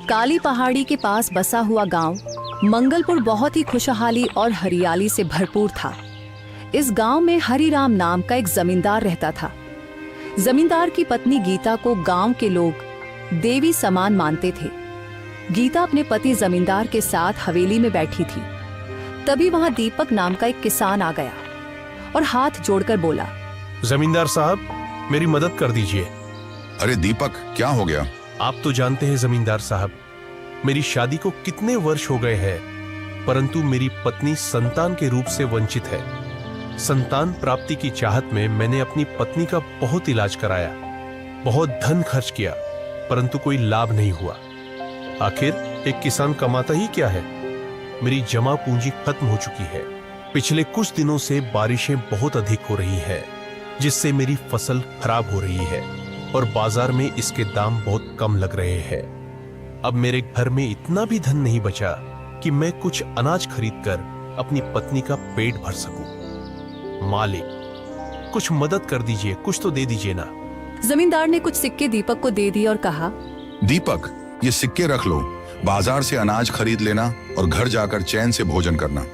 काली पहाड़ी के पास बसा हुआ गांव मंगलपुर बहुत ही खुशहाली और हरियाली से भरपूर था। इस गांव में हरिराम नाम का एक जमींदार रहता था। जमींदार की पत्नी गीता को गांव के लोग देवी समान मानते थे। गीता अपने पति जमींदार के साथ हवेली में बैठी थी। तभी वहां दीपक नाम का एक किसान आ गया और हाथ जोड़कर बोला, जमींदार साहब, मेरी मदद कर दीजिए। अरे दीपक, क्या हो गया? आप तो जानते हैं जमींदार साहब, मेरी शादी को कितने वर्ष हो गए हैं, परंतु मेरी पत्नी संतान के रूप से वंचित है। संतान प्राप्ति की चाहत में मैंने अपनी पत्नी का बहुत इलाज कराया, बहुत धन खर्च किया, परंतु कोई लाभ नहीं हुआ। आखिर एक किसान कमाता ही क्या है? मेरी जमा पूंजी खत्म हो चुकी है। पिछले कुछ दिनों से बारिशें बहुत अधिक हो रही है, जिससे मेरी फसल खराब हो रही है और बाजार में इसके दाम बहुत कम लग रहे हैं। अब मेरे घर में इतना भी धन नहीं बचा कि मैं कुछ अनाज खरीदकर अपनी पत्नी का पेट भर सकूं। मालिक, कुछ मदद कर दीजिए, कुछ तो दे दीजिए ना। जमींदार ने कुछ सिक्के दीपक को दे दिए और कहा, दीपक, ये सिक्के रख लो, बाजार से अनाज खरीद लेना और घर जाकर चैन से भोजन करना।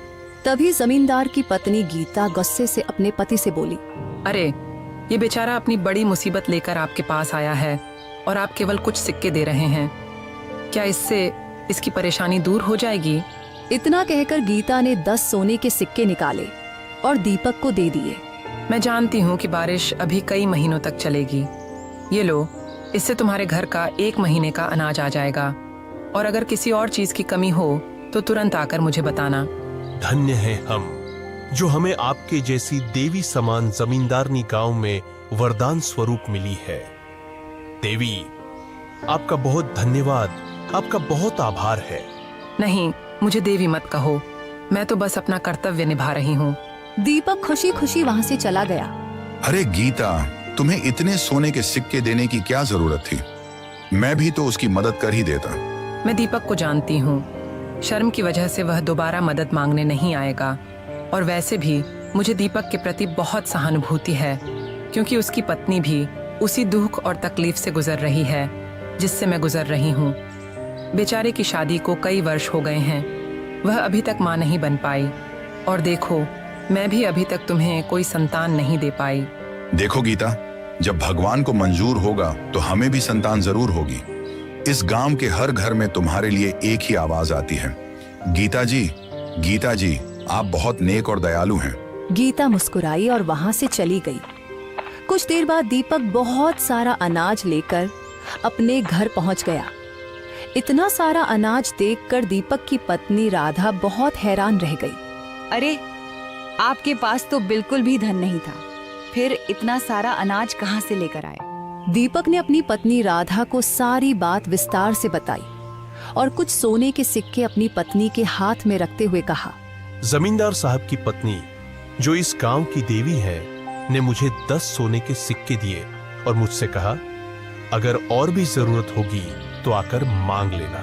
तभी जमींदार की पत्नी गीता गुस्से से अपने पति से बोली, अरे, ये बेचारा अपनी बड़ी मुसीबत लेकर आपके पास आया है और आप केवल कुछ सिक्के दे रहे हैं। क्या इससे इसकी परेशानी दूर हो जाएगी? इतना कहकर गीता ने 10 सोने के सिक्के निकाले और दीपक को दे दिए। मैं जानती हूँ कि बारिश अभी कई महीनों तक चलेगी। ये लो, इससे तुम्हारे घर का 1 महीने का अनाज आ जाएगा और अगर किसी और चीज की कमी हो तो तुरंत आकर मुझे बताना। धन्य है हम, जो हमें आपके जैसी देवी समान जमींदारनी गांव में वरदान स्वरूप मिली है। देवी, आपका बहुत धन्यवाद, आपका बहुत आभार है। नहीं, मुझे देवी मत कहो, मैं तो बस अपना कर्तव्य निभा रही हूँ। दीपक खुशी खुशी वहाँ से चला गया। अरे गीता, तुम्हें इतने सोने के सिक्के देने की क्या जरूरत थी? मैं भी तो उसकी मदद कर ही देता। मैं दीपक को जानती हूँ, शर्म की वजह से वह दोबारा मदद मांगने नहीं आएगा। और वैसे भी मुझे दीपक के प्रति बहुत सहानुभूति है, क्योंकि उसकी पत्नी भी उसी दुख और तकलीफ से गुजर रही है जिससे मैं गुजर रही हूँ। बेचारे की शादी को कई वर्ष हो गए हैं, वह अभी तक माँ नहीं बन पाई। और देखो, मैं भी अभी तक तुम्हें कोई संतान नहीं दे पाई। देखो गीता, जब भगवान को मंजूर होगा तो हमें भी संतान जरूर होगी। इस गांव के हर घर में तुम्हारे लिए एक ही आवाज आती है, गीता जी, गीता जी, आप बहुत नेक और दयालु हैं। गीता मुस्कुराई और वहाँ से चली गई। कुछ देर बाद दीपक बहुत सारा अनाज लेकर अपने घर पहुँच गया। इतना सारा अनाज देखकर दीपक की पत्नी राधा बहुत हैरान रह गई। अरे, आपके पास तो बिल्कुल भी धन नहीं था, फिर इतना सारा अनाज कहाँ से लेकर आए? दीपक ने अपनी पत्नी राधा को सारी बात विस्तार से बताई और कुछ सोने के सिक्के अपनी पत्नी के हाथ में रखते हुए कहा, जमींदार साहब की पत्नी, जो इस गांव की देवी है, ने मुझे 10 सोने के सिक्के दिए और मुझसे कहा, अगर और भी जरूरत होगी तो आकर मांग लेना।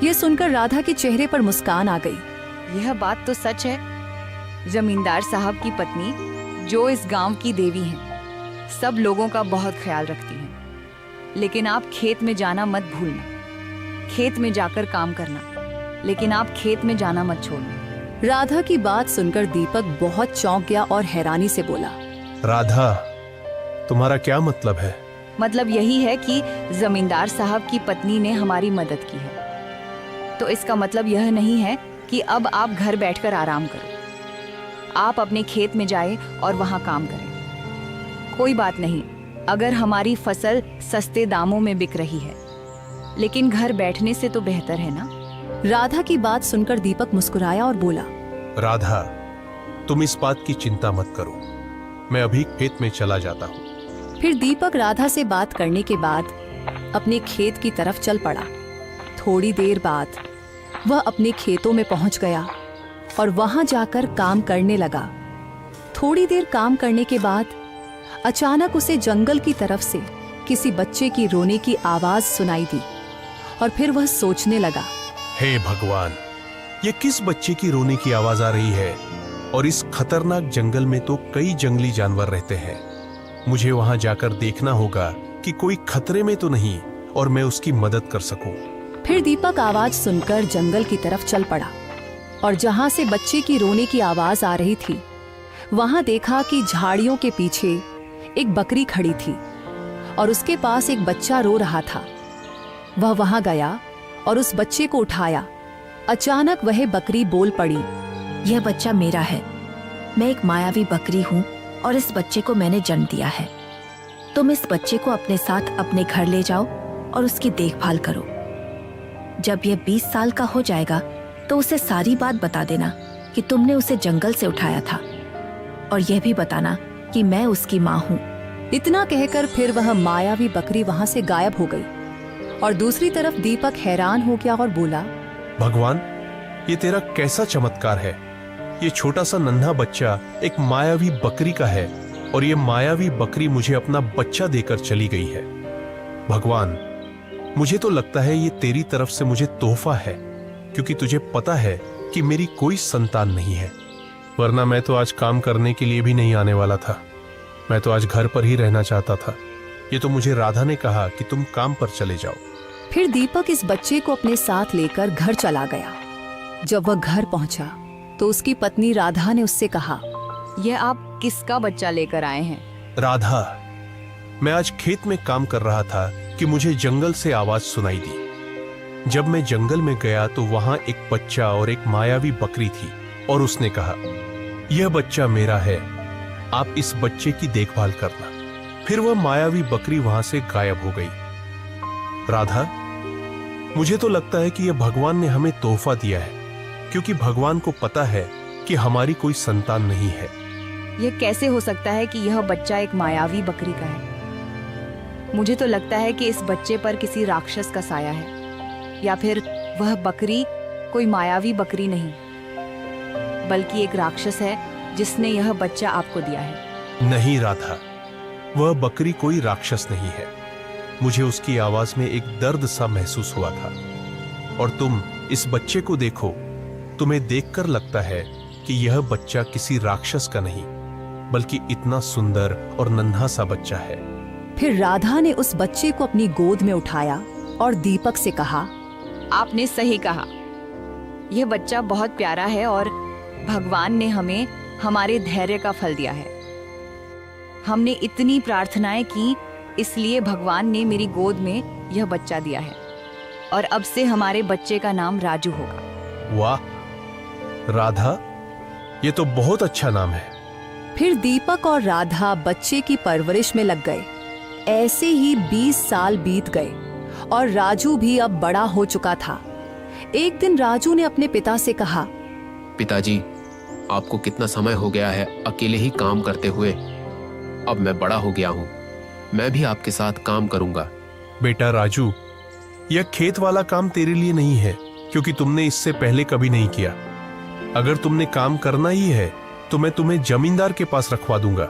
ये सुनकर राधा के चेहरे पर मुस्कान आ गई। यह बात तो सच है। जमींदार साहब की पत्नी, जो इस गांव की देवी हैं, सब लोगों का बहुत ख्याल रखती हैं। लेकिन आप खेत में जाना मत भूलना। खेत में जाकर काम करना, लेकिन आप खेत में जाना मत छोड़ना। राधा की बात सुनकर दीपक बहुत चौंक गया और हैरानी से बोला, राधा, तुम्हारा क्या मतलब है? मतलब यही है कि जमींदार साहब की पत्नी ने हमारी मदद की है, तो इसका मतलब यह नहीं है कि अब आप घर बैठकर आराम करो। आप अपने खेत में जाएं और वहां काम करें। कोई बात नहीं अगर हमारी फसल सस्ते दामों में बिक रही है, लेकिन घर बैठने से तो बेहतर है ना। राधा की बात सुनकर दीपक मुस्कुराया और बोला, राधा, तुम इस बात की चिंता मत करो, मैं अभी खेत में चला जाता हूँ। फिर दीपक राधा से बात करने के बाद अपने खेत की तरफ चल पड़ा। थोड़ी देर बाद वह अपने खेतों में पहुंच गया और वहां जाकर काम करने लगा। थोड़ी देर काम करने के बाद अचानक उसे जंगल की तरफ से किसी बच्चे की रोने की आवाज सुनाई दी और फिर वह सोचने लगा, हे भगवान, ये किस बच्चे की रोने की आवाज आ रही है? और इस खतरनाक जंगल में तो कई जंगली जानवर रहते हैं। मुझे वहां जाकर देखना होगा कि कोई खतरे में तो नहीं और मैं उसकी मदद कर सकूं। फिर दीपक आवाज सुनकर जंगल की तरफ चल पड़ा और जहां से बच्चे की रोने की आवाज आ रही थी वहां देखा कि झाड़ियों के पीछे एक बकरी खड़ी थी और उसके पास एक बच्चा रो रहा था। वह वहां गया और उस बच्चे को उठाया। अचानक वह बकरी बोल पड़ी, यह बच्चा मेरा है। मैं एक मायावी बकरी हूँ और इस बच्चे को मैंने जन्म दिया है। तुम इस बच्चे को अपने साथ अपने घर ले जाओ और उसकी देखभाल करो। जब यह 20 साल का हो जाएगा तो उसे सारी बात बता देना कि तुमने उसे जंगल से उठाया था और यह भी बताना कि मैं उसकी माँ हूँ। इतना कहकर फिर वह मायावी बकरी वहां से गायब हो गई। और दूसरी तरफ दीपक हैरान हो गया और बोला, भगवान, ये तेरा कैसा चमत्कार है। ये छोटा सा नन्हा बच्चा एक मायावी बकरी का है और ये मायावी बकरी मुझे अपना बच्चा देकर चली गई है। भगवान, मुझे तो लगता है ये तेरी तरफ से मुझे तोहफा है, क्योंकि तुझे पता है कि मेरी कोई संतान नहीं है। वरना मैं तो आज काम करने के लिए भी नहीं आने वाला था। मैं तो आज घर पर ही रहना चाहता था। ये तो मुझे राधा ने कहा कि तुम काम पर चले जाओ। फिर दीपक इस बच्चे को अपने साथ लेकर घर चला गया। जब वह घर पहुंचा तो उसकी पत्नी राधा ने उससे कहा, यह आप किसका बच्चा लेकर आए हैं? राधा, मैं आज खेत में काम कर रहा था कि मुझे जंगल से आवाज सुनाई दी। जब मैं जंगल में गया तो वहां एक बच्चा और एक मायावी बकरी थी और उसने कहा, यह बच्चा मेरा है, आप इस बच्चे की देखभाल करना। फिर वह मायावी बकरी वहां से गायब हो गई। राधा, मुझे तो लगता है कि यह भगवान ने हमें तोहफा दिया है, क्योंकि भगवान को पता है कि हमारी कोई संतान नहीं है। यह कैसे हो सकता है कि यह बच्चा एक मायावी बकरी का है? मुझे तो लगता है कि इस बच्चे पर किसी राक्षस का साया है, या फिर वह बकरी कोई मायावी बकरी नहीं बल्कि एक राक्षस है जिसने यह बच्चा आपको दिया है। नहीं राधा, वह बकरी कोई राक्षस नहीं है। मुझे उसकी आवाज में एक दर्द सा महसूस हुआ था। और तुम इस बच्चे को देखो, तुम्हें देखकर लगता है कि यह बच्चा किसी राक्षस का नहीं बल्कि इतना सुंदर और नन्हा सा बच्चा है। फिर राधा ने उस बच्चे को अपनी गोद में उठाया और दीपक से कहा, आपने सही कहा, यह बच्चा बहुत प्यारा है और भगवान ने हमें हमारे धैर्य का फल दिया है। हमने इतनी प्रार्थनाएं की, इसलिए भगवान ने मेरी गोद में यह बच्चा दिया है और अब से हमारे बच्चे का नाम राजू होगा। वाह राधा, ये तो बहुत अच्छा नाम है। फिर दीपक और राधा बच्चे की परवरिश में लग गए। ऐसे ही 20 साल बीत गए और राजू भी अब बड़ा हो चुका था। एक दिन राजू ने अपने पिता से कहा, पिताजी, आपको कितना समय हो गया है अकेले ही काम करते हुए। अब मैं बड़ा हो गया हूँ, मैं भी आपके साथ काम करूंगा। बेटा राजू, यह खेत वाला काम तेरे लिए नहीं है, क्योंकि तुमने इससे पहले कभी नहीं किया। अगर तुमने काम करना ही है तो मैं तुम्हें जमींदार के पास रखवा दूंगा।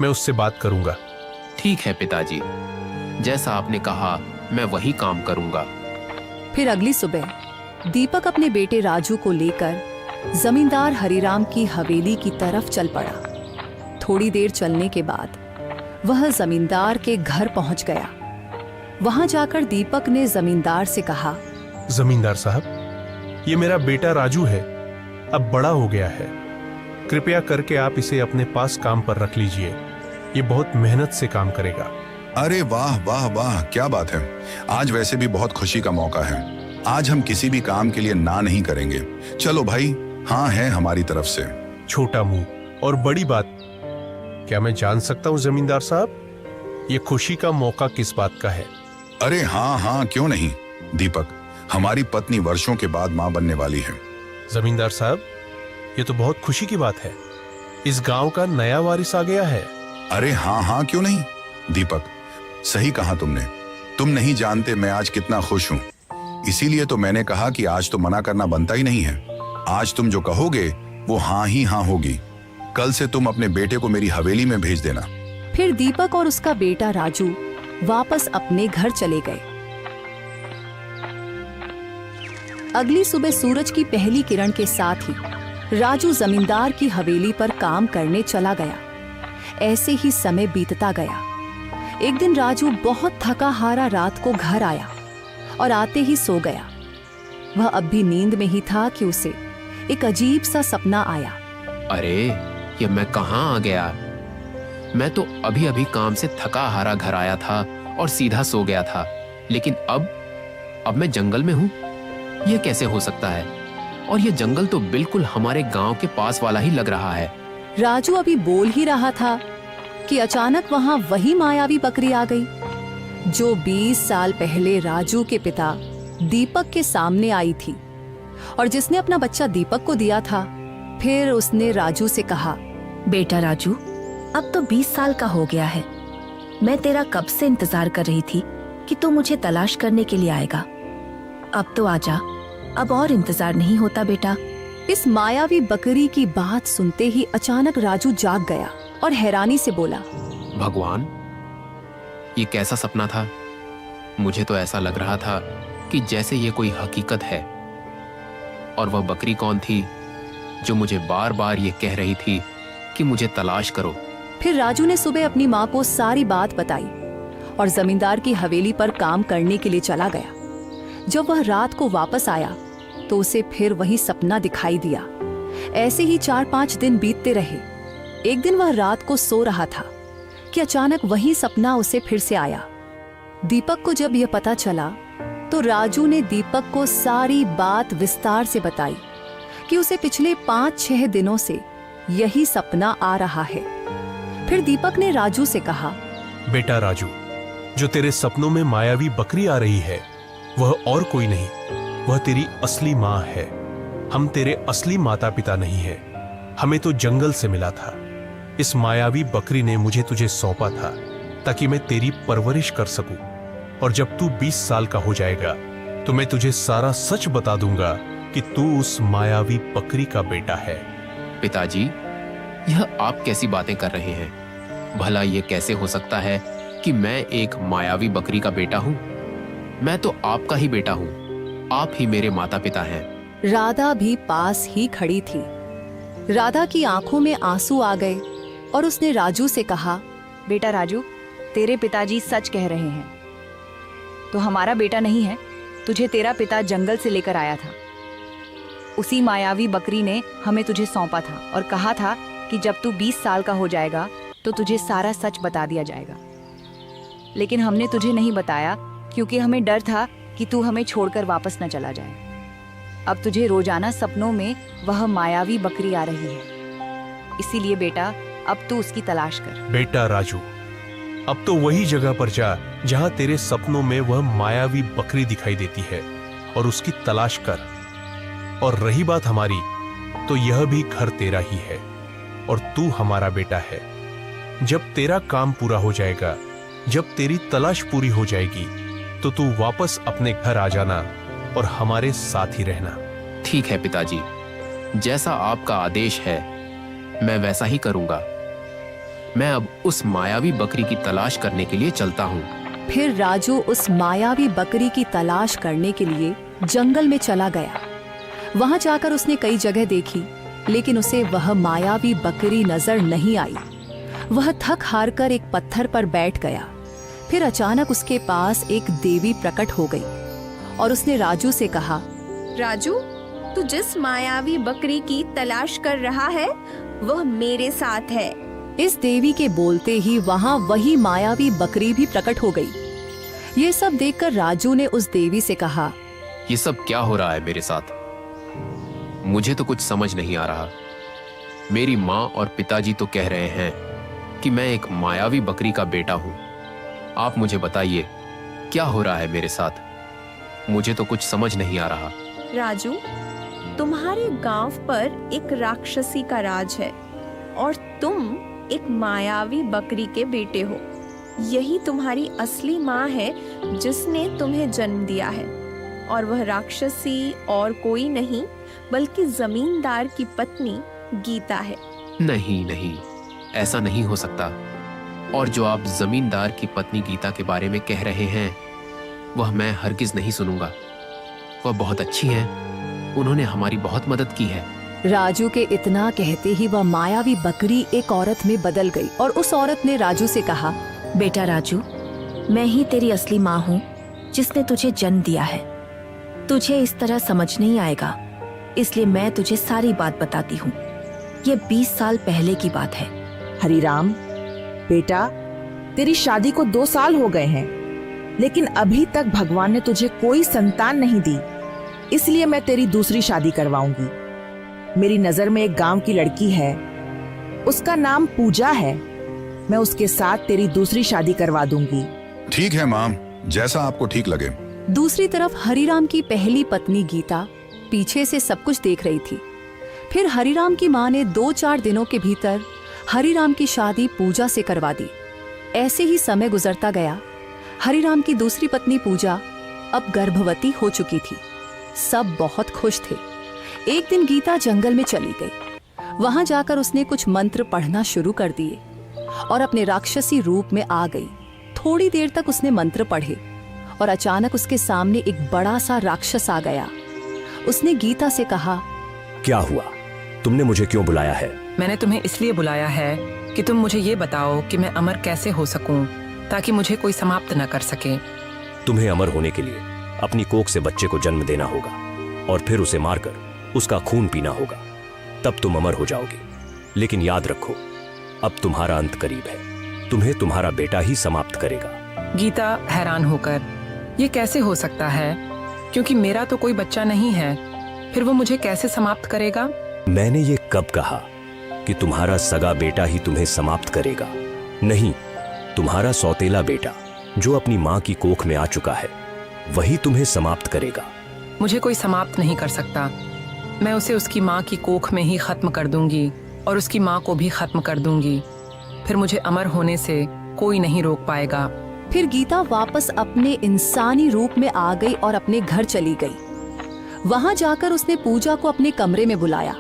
मैं उससे बात करूंगा। ठीक है पिताजी, जैसा आपने कहा मैं वही काम करूंगा। फिर अगली सुबह दीपक अपने बेटे राजू को लेकर जमींदार हरिराम की हवेली की तरफ चल पड़ा। थोड़ी देर चलने के बाद वह जमींदार के घर पहुंच गया। वहां जाकर दीपक ने जमींदार से कहा, जमींदार साहब, ये मेरा बेटा राजू है, अब बड़ा हो गया है। कृपया करके आप इसे अपने पास काम पर रख लीजिए। ये बहुत मेहनत से काम करेगा। अरे वाह वाह वाह, क्या बात है। आज वैसे भी बहुत खुशी का मौका है। आज हम किसी भी काम के लिए ना नहीं करेंगे। चलो भाई, हाँ है हमारी तरफ से। छोटा मुंह और बड़ी बात। क्या मैं जान सकता हूं जमींदार साहब, ये खुशी का मौका किस बात का है? अरे हाँ हाँ, क्यों नहीं। दीपक, हमारी पत्नी वर्षों के बाद माँ बनने वाली है। जमींदार साहब, ये तो बहुत खुशी की बात है। इस गांव का नया वारिस आ गया है। अरे हाँ हाँ, क्यों नहीं। दीपक, सही कहा तुमने। तुम नहीं जानते मैं आज कितना खुश हूँ। इसीलिए तो मैंने कहा कि आज तो मना करना बनता ही नहीं है। आज तुम जो कहोगे वो हाँ ही हाँ होगी। कल से तुम अपने बेटे को मेरी हवेली में भेज देना। फिर दीपक और उसका बेटा राजू वापस अपने घर चले गए। अगली सुबह सूरज की पहली किरण के साथ ही राजू जमींदार की हवेली पर काम करने चला गया। ऐसे ही समय बीतता गया। एक दिन राजू बहुत थका हारा रात को घर आया और आते ही सो गया। वह अब भी नींद में ही था कि उसे एक अजीब सा सपना आया। अरे ये मैं कहाँ आ गया? मैं तो अभी अभी काम से थका हारा घर आया था और सीधा सो गया था, लेकिन अब मैं जंगल में हूँ। यह कैसे हो सकता है? और यह जंगल तो बिल्कुल हमारे गांव के पास वाला ही लग रहा है। राजू अभी बोल ही रहा था कि अचानक वहां वही मायावी बकरी आ गई, जो 20 साल पहले राजू के पिता दीपक के सामने आई थी और जिसने अपना बच्चा दीपक को दिया था। फिर उसने राजू से कहा, बेटा राजू, अब तो 20 साल का हो गया है। मैं तेरा कब से इंतजार कर रही थी कि तू मुझे तलाश करने के लिए आएगा। अब तो आजा, अब और इंतजार नहीं होता बेटा। इस मायावी बकरी की बात सुनते ही अचानक राजू जाग गया और हैरानी से बोला, भगवान, ये कैसा सपना था? मुझे तो ऐसा लग रहा था कि जैसे ये कोई हकीकत है। और वह बकरी कौन थी जो मुझे बार बार ये कह रही थी कि मुझे तलाश करो? फिर राजू ने सुबह अपनी माँ को सारी बात बताई और जमींदार की हवेली पर काम करने के लिए चला गया। जब वह रात को वापस आया तो उसे फिर वही सपना दिखाई दिया। ऐसे ही 4-5 दिन बीतते रहे। एक दिन वह रात को सो रहा था कि अचानक वही सपना उसे फिर से आया। दीपक को जब यह पता चला तो राजू ने दीपक को सारी बात विस्तार से बताई कि उसे पिछले 5-6 दिनों से यही सपना आ रहा है। फिर दीपक ने राजू से कहा, बेटा राजू, जो तेरे सपनों में मायावी बकरी आ रही है वह और कोई नहीं, वह तेरी असली माँ है। हम तेरे असली माता पिता नहीं है। हमें तो जंगल से मिला था। इस मायावी बकरी ने मुझे तुझे सौंपा था ताकि मैं तेरी परवरिश कर सकूं। और जब तू 20 साल का हो जाएगा तो मैं तुझे सारा सच बता दूंगा कि तू उस मायावी बकरी का बेटा है। पिताजी, यह आप कैसी बातें कर रहे हैं? भला ये कैसे हो सकता है कि मैं एक मायावी बकरी का बेटा हूँ? मैं तो आपका ही बेटा हूँ। आप ही मेरे माता पिता हैं। राधा भी पास ही खड़ी थी। राधा की आंखों में आंसू आ गए और उसने राजू से कहा, बेटा राजू, तेरे पिताजी सच कह रहे हैं। तो हमारा बेटा नहीं है, तुझे तेरा पिता जंगल से लेकर आया था। उसी मायावी बकरी ने हमें तुझे सौंपा था और कहा था कि जब तू 20 साल का हो जाएगा तो तुझे सारा सच बता दिया जाएगा। लेकिन हमने तुझे नहीं बताया क्योंकि हमें डर था कि तू हमें छोड़कर वापस न चला जाए। अब तुझे रोजाना सपनों में वह मायावी बकरी आ रही है। इसीलिए बेटा, अब तू उसकी तलाश कर। बेटा राजू, अब तो वही जगह पर जा जहां तेरे सपनों में वह मायावी बकरी दिखाई देती है और उसकी तलाश कर। और रही बात हमारी, तो यह भी घर तेरा ही है और तू हमारा बेटा है। जब तेरा काम पूरा हो जाएगा, जब तेरी तलाश पूरी हो जाएगी, तो तू वापस अपने घर आ जाना और हमारे साथ ही रहना। ठीक है पिताजी, जैसा आपका आदेश है मैं वैसा ही करूंगा। मैं अब उस मायावी बकरी की तलाश करने के लिए चलता हूँ। फिर राजू उस मायावी बकरी की तलाश करने के लिए जंगल में चला गया। वहां जाकर उसने कई जगह देखी, लेकिन उसे वह मायावी बकरी नजर नहीं आई। वह थक हार कर एक पत्थर पर बैठ गया। फिर अचानक उसके पास एक देवी प्रकट हो गई और उसने राजू से कहा, राजू, तू जिस मायावी बकरी की तलाश कर रहा है वह मेरे साथ है। इस देवी के बोलते ही वहां वही मायावी बकरी भी प्रकट हो गई। ये सब देखकर राजू ने उस देवी से कहा, ये सब क्या हो रहा है मेरे साथ? मुझे तो कुछ समझ नहीं आ रहा। मेरी माँ और पिताजी तो कह रहे हैं कि मैं एक मायावी बकरी का बेटा हूँ। आप मुझे बताइए क्या हो रहा है मेरे साथ? मुझे तो कुछ समझ नहीं आ रहा। राजू, तुम्हारे गांव पर एक राक्षसी का राज है और तुम एक मायावी बकरी के बेटे हो। यही तुम्हारी असली माँ है जिसने तुम्हें जन्म दिया है और वह राक्षसी और कोई नहीं बल्कि जमींदार की पत्नी गीता है। नहीं नहीं, ऐसा नहीं हो सकता। और जो आप जमींदार की पत्नी गीता के बारे में कह रहे हैं वह मैं हरगिज नहीं सुनूंगा। वह बहुत अच्छी हैं। उन्होंने हमारी बहुत मदद की है। राजू के इतना कहते ही वह मायावी बकरी एक औरत में बदल गई और उस औरत ने राजू से कहा, बेटा राजू, मैं ही तेरी असली माँ हूँ जिसने तुझे जन्म दिया है। तुझे इस तरह समझ नहीं आएगा, इसलिए मैं तुझे सारी बात बताती हूँ। ये 20 साल पहले की बात है। हरिराम बेटा, तेरी शादी को 2 साल हो गए हैं, लेकिन अभी तक भगवान ने तुझे कोई संतान नहीं दी, इसलिए मैं तेरी दूसरी शादी करवाऊंगी। मेरी नजर में एक गांव की लड़की है, उसका नाम पूजा है। मैं उसके साथ तेरी दूसरी शादी करवा दूंगी। ठीक है माँ, जैसा आपको ठीक लगे। दूसरी तरफ हरिराम की पहली पत्नी गीता पीछे से सब कुछ देख रही थी। फिर हरिराम की माँ ने 2-4 दिनों के भीतर हरिराम की शादी पूजा से करवा दी। ऐसे ही समय गुजरता गया। हरिराम की दूसरी पत्नी पूजा अब गर्भवती हो चुकी थी। सब बहुत खुश थे। एक दिन गीता जंगल में चली गई। वहां जाकर उसने कुछ मंत्र पढ़ना शुरू कर दिए और अपने राक्षसी रूप में आ गई। थोड़ी देर तक उसने मंत्र पढ़े और अचानक उसके सामने एक बड़ा सा राक्षस आ गया। उसने गीता से कहा, क्या हुआ? तुमने मुझे क्यों बुलाया है? मैंने तुम्हें इसलिए बुलाया है कि तुम मुझे ये बताओ कि मैं अमर कैसे हो सकूं, ताकि मुझे कोई समाप्त न कर सके। तुम्हें अमर होने के लिए अपनी कोख से बच्चे को जन्म देना होगा और फिर उसे मारकर उसका खून पीना होगा, तब तुम अमर हो जाओगे। लेकिन याद रखो, अब तुम्हारा अंत करीब है। तुम्हें तुम्हारा बेटा ही समाप्त करेगा। गीता हैरान होकर, ये कैसे हो सकता है, क्योंकि मेरा तो कोई बच्चा नहीं है, फिर वो मुझे कैसे समाप्त करेगा? मैंने ये कब कहा कि तुम्हारा सगा बेटा ही तुम्हें समाप्त करेगा? नहीं, तुम्हारा सौतेला बेटा जो अपनी माँ की कोख में आ चुका है, वही तुम्हें समाप्त करेगा। मुझे कोई समाप्त नहीं कर सकता। मैं उसे उसकी माँ की कोख में ही खत्म कर दूंगी और उसकी माँ को भी खत्म कर दूंगी। फिर मुझे अमर होने से कोई नहीं रोक पाएगा। फिर गीता वापस अपने इंसानी रूप में आ गई और अपने घर चली गई। वहां जाकर उसने पूजा को अपने कमरे में बुलाया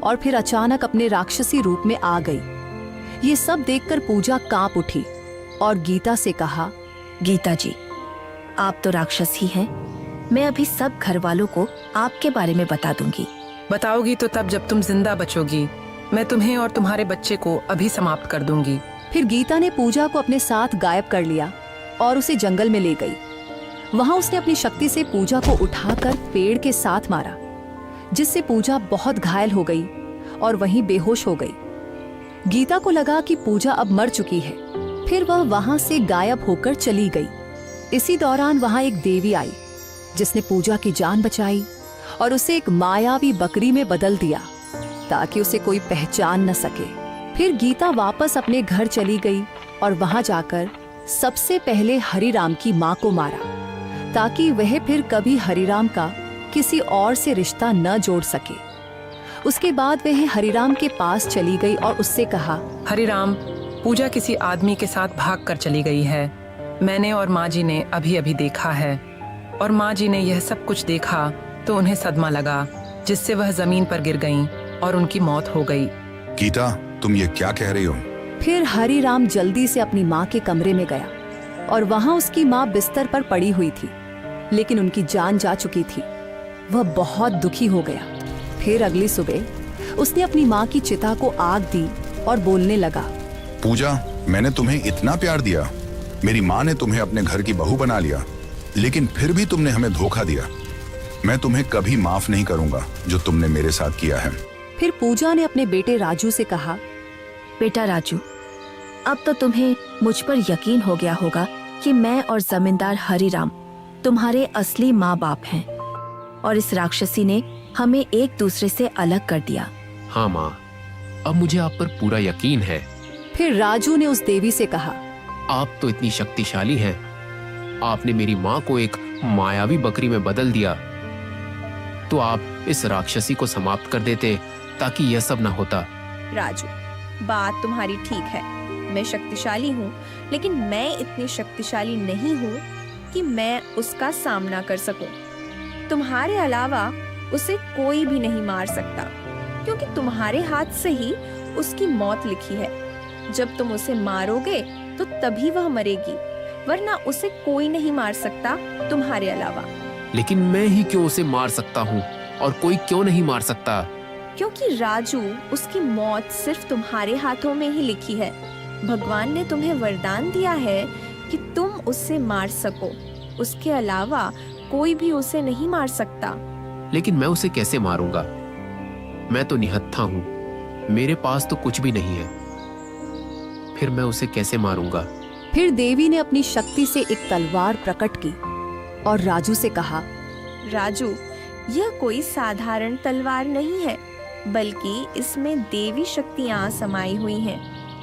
और फिर अचानक अपने राक्षसी रूप में आ गई। ये सब देखकर पूजा कांप उठी और गीता से कहा, गीता जी, आप तो राक्षस ही हैं। मैं अभी सब घर वालों को आपके बारे में बता दूंगी। बताओगी तो तब जब तुम जिंदा बचोगी। मैं तुम्हें और तुम्हारे बच्चे को अभी समाप्त कर दूंगी। फिर गीता ने पूजा को अपने साथ गायब कर लिया और उसे जंगल में ले गई। वहां उसने अपनी शक्ति से पूजा को उठाकर पेड़ के साथ मारा, जिससे पूजा बहुत घायल हो गई और वहीं बेहोश हो गई। गीता को लगा कि पूजा अब मर चुकी है। फिर वह वहां से गायब होकर चली गई। इसी दौरान वहां एक देवी आई, जिसने पूजा की जान बचाई और उसे एक मायावी बकरी में बदल दिया ताकि उसे कोई पहचान न सके। फिर गीता वापस अपने घर चली गई और वहां जाकर सबसे पहले हरिराम की माँ को मारा, ताकि वह फिर कभी हरिराम का किसी और से रिश्ता न जोड़ सके। उसके बाद वह हरिराम के पास चली गई और उससे कहा, हरिराम, पूजा किसी आदमी के साथ भाग कर चली गई है। मैंने और माँ जी ने अभी अभी देखा है, और माँ जी ने यह सब कुछ देखा तो उन्हें सदमा लगा, जिससे वह जमीन पर गिर गईं और उनकी मौत हो गई। गीता, तुम ये क्या कह रही हो? फिर हरिराम जल्दी से अपनी माँ के कमरे में गया और वहां उसकी माँ बिस्तर पर पड़ी हुई थी, लेकिन उनकी जान जा चुकी थी। वह बहुत दुखी हो गया। फिर अगली सुबह उसने अपनी माँ की चिता को आग दी और बोलने लगा, पूजा, मैंने तुम्हें इतना प्यार दिया, मेरी माँ ने तुम्हें अपने घर की बहू बना लिया, लेकिन फिर भी तुमने हमें धोखा दिया। मैं तुम्हें कभी माफ नहीं करूंगा जो तुमने मेरे साथ किया है। फिर पूजा ने अपने बेटे राजू से कहा, बेटा राजू, अब तो तुम्हें मुझ पर यकीन हो गया होगा कि मैं और जमींदार हरिराम तुम्हारे असली माँ बाप हैं, और इस राक्षसी ने हमें एक दूसरे से अलग कर दिया। हाँ माँ, अब मुझे आप पर पूरा यकीन है। फिर राजू ने उस देवी से कहा, आप तो इतनी शक्तिशाली हैं। आपने मेरी माँ को एक मायावी बकरी में बदल दिया, तो आप इस राक्षसी को समाप्त कर देते ताकि यह सब ना होता। राजू, बात तुम्हारी ठीक है। मैं शक्तिशाली हूँ, लेकिन मैं इतनी शक्तिशाली नहीं हूँ कि मैं उसका सामना कर सकूं। तुम्हारे अलावा उसे कोई भी नहीं मार सकता, क्योंकि तुम्हारे हाथ से ही उसकी मौत लिखी है। जब तुम उसे मारोगे तो तभी वह मरेगी, वरना उसे कोई नहीं मार सकता तुम्हारे अलावा। लेकिन मैं ही क्यों उसे मार सकता हूँ और कोई क्यों नहीं मार सकता? क्योंकि राजू, उसकी मौत सिर्फ तुम्हारे हाथों में ही लिखी है। भगवान ने तुम्हें वरदान दिया है कि तुम उससे मार सको। उसके अलावा कोई भी उसे नहीं मार सकता। लेकिन मैं उसे कैसे मारूंगा? मैं तो निहत्था हूं, मेरे पास तो कुछ भी नहीं है, फिर मैं उसे कैसे मारूंगा? फिर देवी ने अपनी शक्ति से एक तलवार प्रकट की और राजू से कहा, राजू, यह कोई साधारण तलवार नहीं है, बल्कि इसमें देवी शक्तियां समाई हुई हैं।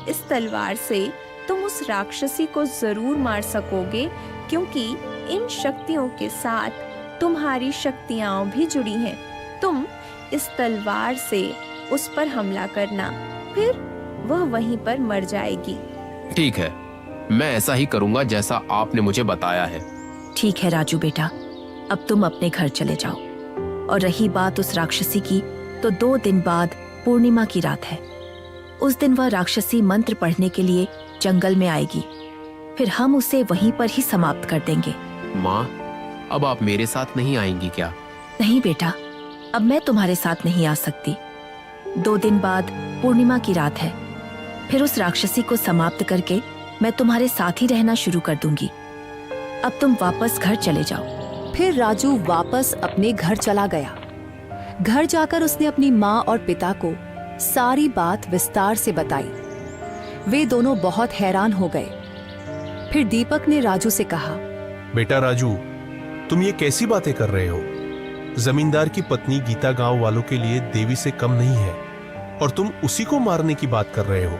इस तलवार से तुम उस राक्षसी को जरूर मार सकोगे, क्योंकि इन शक्तियों के साथ तुम्हारी शक्तियां भी जुड़ी हैं। तुम इस तलवार से उस पर हमला करना, फिर वह वहीं पर मर जाएगी। ठीक है, मैं ऐसा ही करूंगा जैसा आपने मुझे बताया है। ठीक है राजू बेटा, अब तुम अपने घर चले जाओ। और रही बात उस राक्षसी की, तो 2 दिन बाद पूर्णिमा की रात है। उस दिन वह राक्षसी मंत्र पढ़ने के लिए जंगल में आएगी, फिर हम उसे वहीं पर ही समाप्त कर देंगे। माँ, अब आप मेरे साथ नहीं आएंगी क्या? नहीं बेटा, अब मैं तुम्हारे साथ नहीं आ सकती। 2 दिन बाद पूर्णिमा की रात है, फिर उस राक्षसी को समाप्त करके मैं तुम्हारे साथ ही रहना शुरू कर दूंगी। अब तुम वापस घर चले जाओ। फिर राजू वापस अपने घर चला गया। घर जाकर उसने अपनी माँ और पिता को सारी बात विस्तार से बताई। वे दोनों बहुत हैरान हो गए। फिर दीपक ने राजू से कहा, बेटा राजू, तुम ये कैसी बातें कर रहे हो? जमींदार की पत्नी गीता गांव वालों के लिए देवी से कम नहीं है, और तुम उसी को मारने की बात कर रहे हो।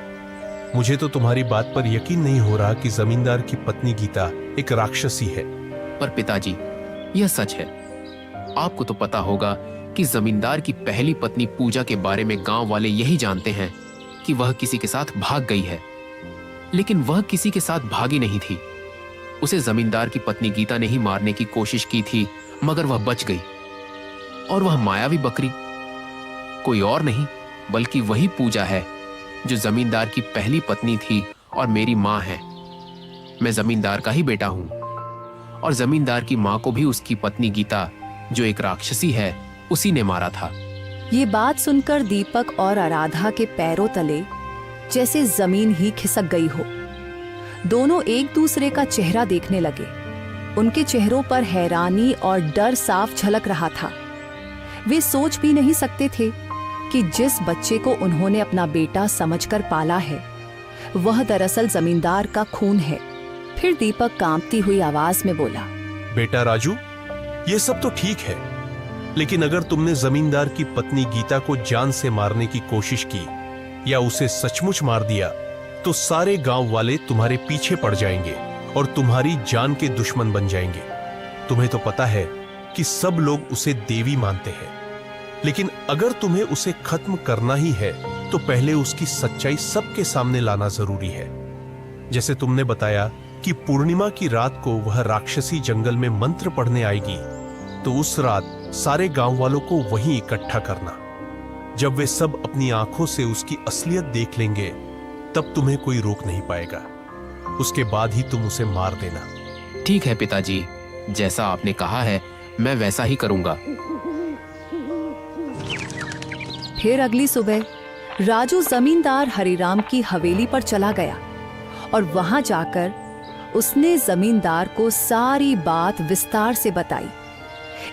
मुझे तो तुम्हारी बात पर यकीन नहीं हो रहा कि जमींदार की पत्नी गीता एक राक्षसी है। पर पिताजी, यह सच है। आपको तो पता होगा कि जमींदार की पहली पत्नी पूजा के बारे में गांव वाले यही जानते हैं कि वह किसी के साथ भाग गई है, लेकिन वह किसी के साथ भागी नहीं थी। उसे जमींदार की पत्नी गीता ने ही मारने की कोशिश की थी, मगर वह बच गई। और वह मायावी बकरी कोई और नहीं बल्कि वही पूजा है जो जमींदार की पहली पत्नी थी और मेरी माँ है। मैं जमींदार का ही बेटा हूं, और जमींदार की माँ को भी उसकी पत्नी गीता, जो एक राक्षसी है, उसी ने मारा था। ये बात सुनकर दीपक और आराधा के पैरों तले जैसे जमीन ही खिसक गई हो। दोनों एक दूसरे का चेहरा देखने लगे। उनके चेहरों पर हैरानी और डर साफ झलक रहा था। वे सोच भी नहीं सकते थे कि जिस बच्चे को उन्होंने अपना बेटा समझकर पाला है, वह दरअसल जमींदार का खून है। फिर दीपक कांपती हुई आवाज में बोला, बेटा राजू, ये सब तो ठीक है, लेकिन अगर तुमने जमींदार की पत्नी गीता को जान से मारने की कोशिश की या उसे सचमुच मार दिया, तो सारे गांव वाले तुम्हारे पीछे पड़ जाएंगे और तुम्हारी जान के दुश्मन बन जाएंगे। तुम्हें तो पता है कि सब लोग उसे देवी मानते हैं, लेकिन अगर तुम्हें उसे खत्म करना ही है तो पहले उसकी सच्चाई सबके सामने लाना जरूरी है। जैसे तुमने बताया कि पूर्णिमा की रात को वह राक्षसी जंगल में मंत्र पढ़ने आएगी, तो उस रात सारे गांव वालों को वहीं इकट्ठा करना। जब वे सब अपनी आंखों से उसकी असलियत देख लेंगे, तब तुम्हें कोई रोक नहीं पाएगा। उसके बाद ही तुम उसे मार देना। ठीक है पिताजी, जैसा आपने कहा है मैं वैसा ही करूंगा। फिर अगली सुबह राजू जमींदार हरिराम की हवेली पर चला गया और वहां जाकर उसने जमींदार को सारी बात विस्तार से बताई।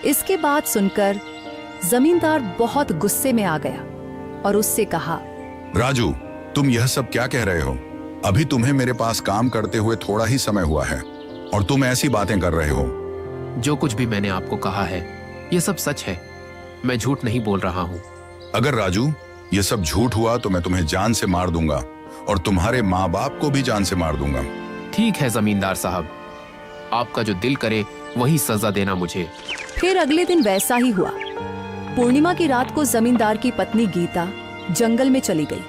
इसके बाद सुनकर जमींदार बहुत गुस्से में आ गया और उससे कहा, राजू, तुम यह सब क्या कह रहे हो? अभी तुम्हें मेरे पास काम करते हुए थोड़ा ही समय हुआ है और तुम ऐसी बातें कर रहे हो। जो कुछ भी मैंने आपको कहा है, यह सब सच है। मैं झूठ नहीं बोल रहा हूँ। अगर राजू ये सब झूठ हुआ तो मैं तुम्हें जान से मार दूंगा और तुम्हारे माँ बाप को भी जान से मार दूंगा। ठीक है जमींदार साहब, आपका जो दिल करे वही सजा देना मुझे। फिर अगले दिन वैसा ही हुआ। पूर्णिमा की रात को जमींदार की पत्नी गीता जंगल में चली गई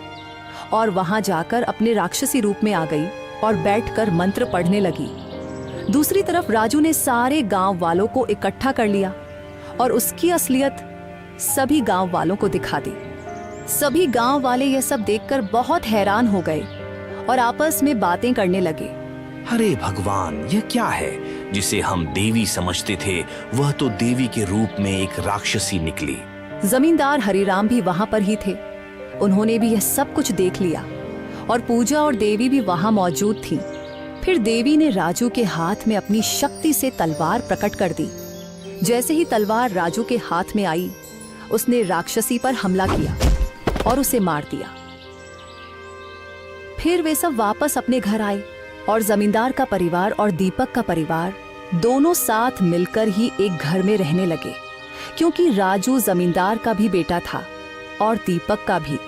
और वहां जाकर अपने राक्षसी रूप में आ गई और बैठकर मंत्र पढ़ने लगी। दूसरी तरफ राजू ने सारे गांव वालों को इकट्ठा कर लिया और उसकी असलियत सभी गांव वालों को दिखा दी। सभी गांव वाले यह सब देखकर बहुत हैरान हो गए और आपस में बातें करने लगे। अरे भगवान, यह क्या है? जिसे हम देवी समझते थे वह तो देवी के रूप में एक राक्षसी निकली। जमींदार हरिराम भी वहां पर ही थे। उन्होंने भी यह सब कुछ देख लिया और पूजा और देवी भी वहां मौजूद थी। फिर देवी ने राजू के हाथ में अपनी शक्ति से तलवार प्रकट कर दी जैसे ही तलवार राजू के हाथ में आई, उसने राक्षसी पर हमला किया और उसे मार दिया। फिर वे सब वापस अपने घर आए और जमींदार का परिवार और दीपक का परिवार दोनों साथ मिलकर ही एक घर में रहने लगे, क्योंकि राजू जमींदार का भी बेटा था और दीपक का भी।